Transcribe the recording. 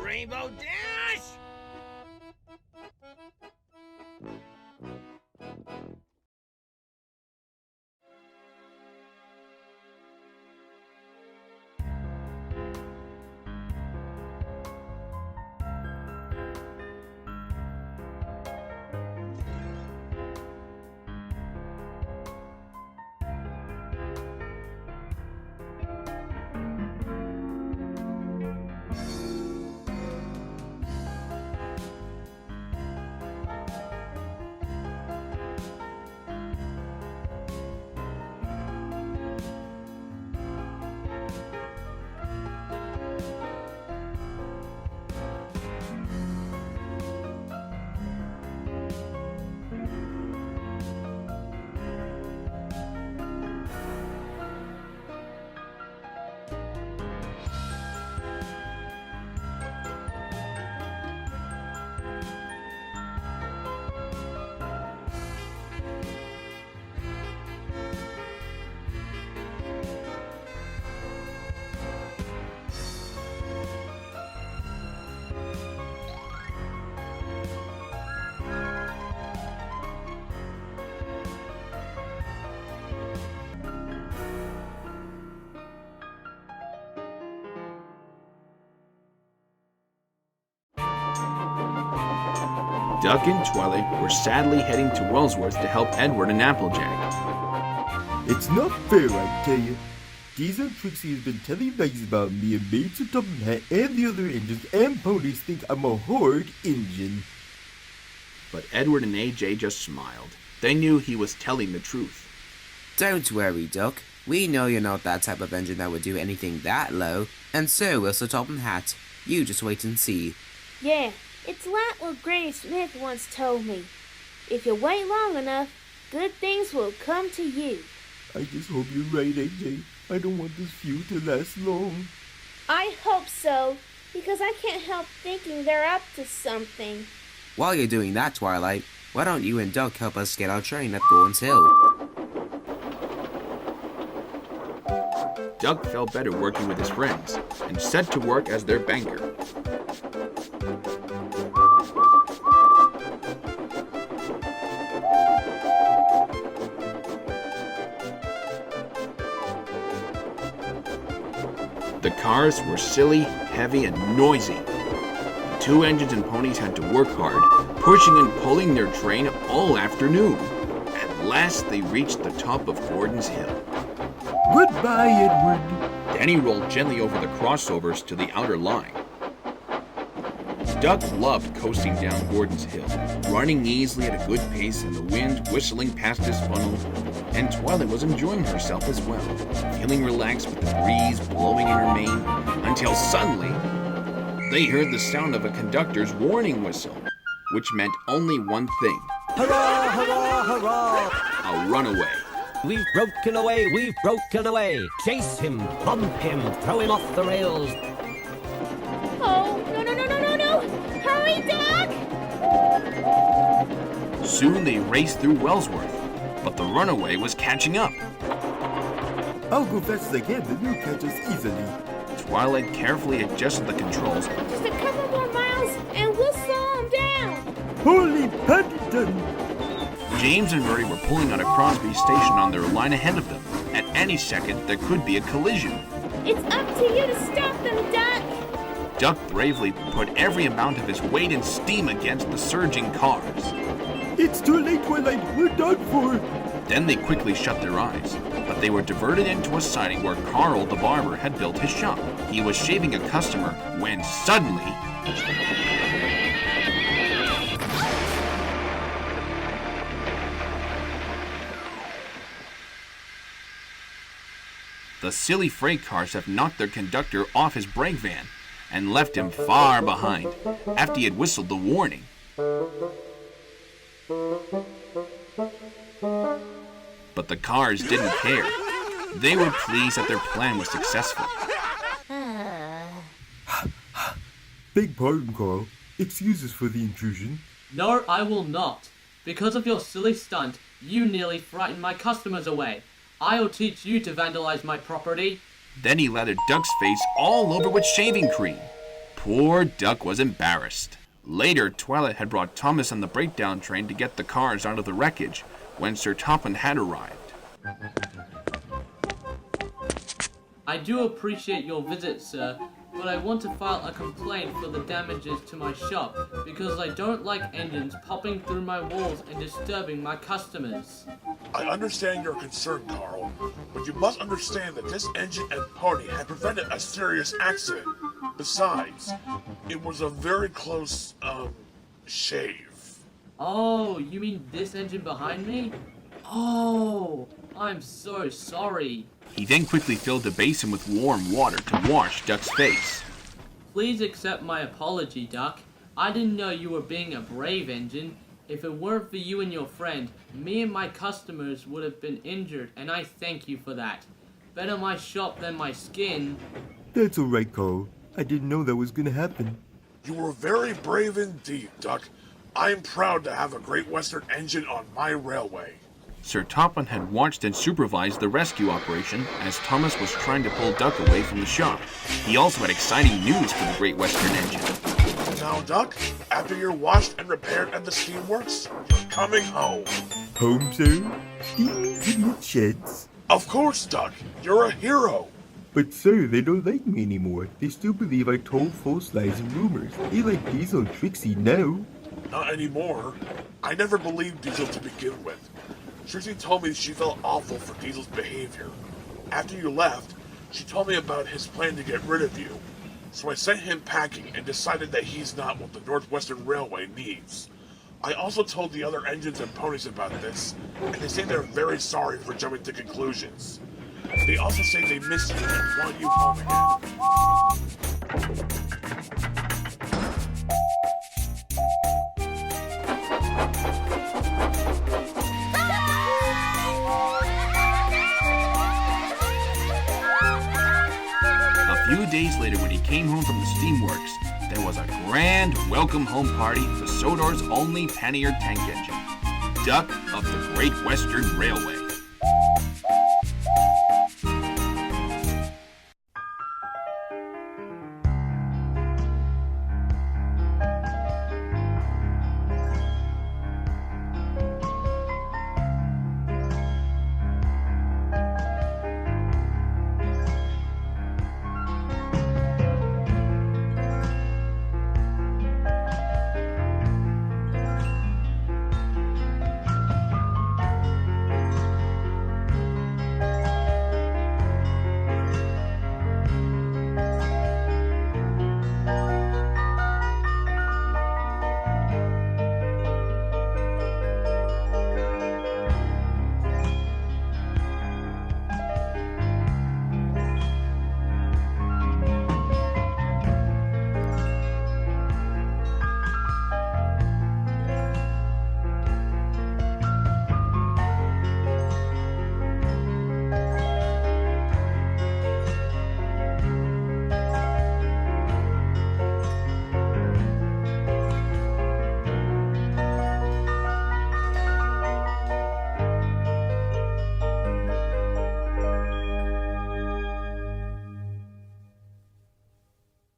Rainbow Dash! Duck and Twilight were sadly heading to Wellsworth to help Edward and Applejack. It's not fair, I tell you. Geezer Trixie has been telling lies about me, and Maids of Dublin Hat and the other engines and ponies think I'm a horrid engine. But Edward and AJ just smiled. They knew he was telling the truth. Don't worry, Duck. We know you're not that type of engine that would do anything that low, and so will Sir Topham Hatt. You just wait and see. Yeah, it's like what Granny Smith once told me. If you wait long enough, good things will come to you. I just hope you're right, AJ. I don't want this feud to last long. I hope so, because I can't help thinking they're up to something. While you're doing that, Twilight, why don't you and Duck help us get our train up Gordon's Hill? Duck felt better working with his friends and set to work as their banker. The cars were silly, heavy, and noisy. The two engines and ponies had to work hard, pushing and pulling their train all afternoon. At last, they reached the top of Gordon's Hill. Goodbye, Edward. Danny rolled gently over the crossovers to the outer line. Duck loved coasting down Gordon's Hill, running easily at a good pace and the wind whistling past his funnel, and Twilight was enjoying herself as well, feeling relaxed with the breeze blowing in her mane, until suddenly they heard the sound of a conductor's warning whistle, which meant only one thing. Hurrah, hurrah, hurrah! A runaway. We've broken away! Chase him, bump him, throw him off the rails! Oh, no! Hurry, Duck! Soon they raced through Wellsworth, but the runaway was catching up. I'll go fast as I can, then you'll catch us easily. Twilight carefully adjusted the controls. Just a couple more miles and we'll slow him down! Holy Paddington! James and Murray were pulling out of Crosby Station on their line ahead of them. At any second, there could be a collision. It's up to you to stop them, Duck! Duck bravely put every amount of his weight and steam against the surging cars. It's too late, Twilight. We're done for. Then they quickly shut their eyes, but they were diverted into a siding where Carl the barber had built his shop. He was shaving a customer when suddenly... The silly freight cars have knocked their conductor off his brake van and left him far behind after he had whistled the warning. But the cars didn't care. They were pleased that their plan was successful. Beg pardon, Carl. Excuses for the intrusion. No, I will not. Because of your silly stunt, you nearly frightened my customers away. I'll teach you to vandalize my property. Then he lathered Duck's face all over with shaving cream. Poor Duck was embarrassed. Later, Twilight had brought Thomas on the breakdown train to get the cars out of the wreckage when Sir Topham had arrived. I do appreciate your visit, sir, but I want to file a complaint for the damages to my shop because I don't like engines popping through my walls and disturbing my customers. I understand your concern, Carl, but you must understand that this engine and pony had prevented a serious accident. Besides, it was a very close, shave. Oh, you mean this engine behind me? Oh, I'm so sorry. He then quickly filled the basin with warm water to wash Duck's face. Please accept my apology, Duck. I didn't know you were being a brave engine. If it weren't for you and your friend, me and my customers would have been injured, and I thank you for that. Better my shop than my skin. That's alright, Carl. I didn't know that was gonna happen. You were very brave indeed, Duck. I am proud to have a Great Western engine on my railway. Sir Topham had watched and supervised the rescue operation as Thomas was trying to pull Duck away from the shop. He also had exciting news for the Great Western engine. Now, Duck, after you're washed and repaired at the steamworks, you're coming home. Home, sir? Do you mean to the sheds? Of course, Duck. You're a hero. But sir, they don't like me anymore. They still believe I told false lies and rumors. They like Diesel and Trixie now. Not anymore. I never believed Diesel to begin with. Trixie told me she felt awful for Diesel's behavior. After you left, she told me about his plan to get rid of you. So I sent him packing and decided that he's not what the Northwestern Railway needs. I also told the other engines and ponies about this, and they say they're very sorry for jumping to conclusions. They also say they miss you and want you home again. A few days later, when he came home from the steamworks, there was a grand welcome home party for Sodor's only pannier tank engine, Duck of the Great Western Railway.